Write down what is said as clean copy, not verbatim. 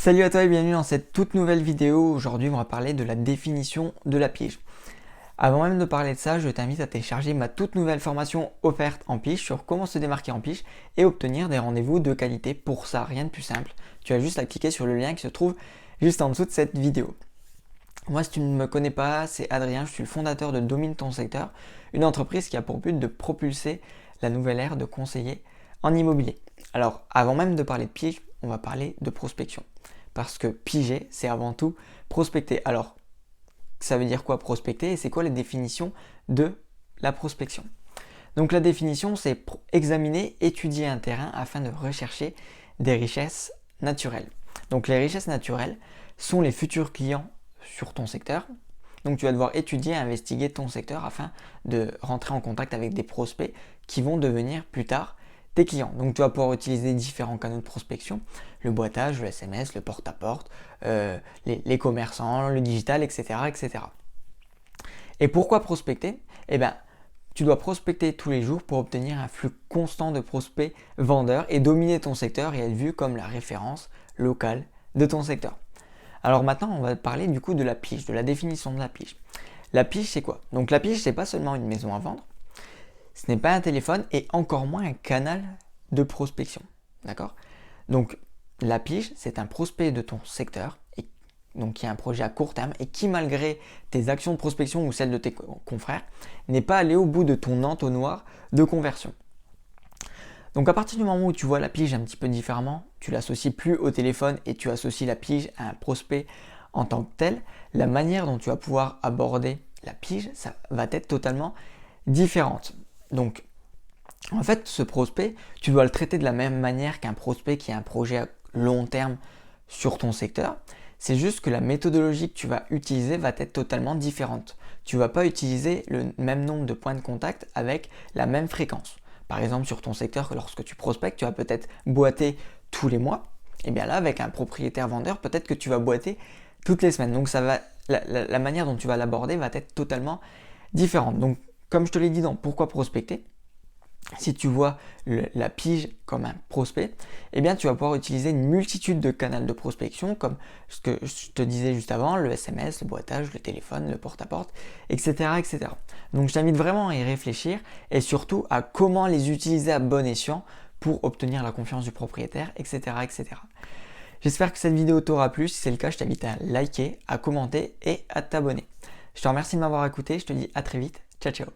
Salut à toi et bienvenue dans cette toute nouvelle vidéo. Aujourd'hui, on va parler de la définition de la pige. Avant même de parler de ça, je t'invite à télécharger ma toute nouvelle formation offerte en pige sur comment se démarquer en pige et obtenir des rendez-vous de qualité. Pour ça, rien de plus simple. Tu as juste à cliquer sur le lien qui se trouve juste en dessous de cette vidéo. Moi, si tu ne me connais pas, c'est Adrien, je suis le fondateur de Domine ton secteur, une entreprise qui a pour but de propulser la nouvelle ère de conseiller en immobilier. Alors, avant même de parler de pige, on va parler de prospection. Parce que piger, c'est avant tout prospecter. Alors, ça veut dire quoi prospecter et c'est quoi les définitions de la prospection? Donc la définition, c'est examiner, étudier un terrain afin de rechercher des richesses naturelles. Donc les richesses naturelles sont les futurs clients sur ton secteur. Donc tu vas devoir étudier et investiguer ton secteur afin de rentrer en contact avec des prospects qui vont devenir plus tard tes clients. Donc tu vas pouvoir utiliser différents canaux de prospection, le boitage, le SMS, le porte-à-porte, les commerçants, le digital, etc., etc. Et pourquoi prospecter? Eh bien, tu dois prospecter tous les jours pour obtenir un flux constant de prospects vendeurs et dominer ton secteur et être vu comme la référence locale de ton secteur. Alors maintenant, on va parler du coup de la pige, de la définition de la pige. La pige, c'est quoi? Donc la pige, c'est pas seulement une maison à vendre, ce n'est pas un téléphone et encore moins un canal de prospection. D'accord? Donc la pige, c'est un prospect de ton secteur et donc qui a un projet à court terme et qui, malgré tes actions de prospection ou celles de tes confrères, n'est pas allé au bout de ton entonnoir de conversion. Donc à partir du moment où tu vois la pige un petit peu différemment, tu l'associes plus au téléphone et tu associes la pige à un prospect en tant que tel, la manière dont tu vas pouvoir aborder la pige, ça va être totalement différente. Donc en fait, ce prospect, tu dois le traiter de la même manière qu'un prospect qui a un projet à long terme sur ton secteur. C'est juste que la méthodologie que tu vas utiliser va être totalement différente. Tu ne vas pas utiliser le même nombre de points de contact avec la même fréquence. Par exemple, sur ton secteur, lorsque tu prospectes, tu vas peut-être boiter tous les mois. Et bien là, avec un propriétaire vendeur, peut-être que tu vas boiter toutes les semaines. Donc la manière dont tu vas l'aborder va être totalement différente. Donc, comme je te l'ai dit dans Pourquoi prospecter, si tu vois la pige comme un prospect, eh bien tu vas pouvoir utiliser une multitude de canaux de prospection comme ce que je te disais juste avant, le SMS, le boitage, le téléphone, le porte-à-porte, etc., etc. Donc je t'invite vraiment à y réfléchir et surtout à comment les utiliser à bon escient pour obtenir la confiance du propriétaire, etc., etc. J'espère que cette vidéo t'aura plu. Si c'est le cas, je t'invite à liker, à commenter et à t'abonner. Je te remercie de m'avoir écouté. Je te dis à très vite. Ciao, ciao.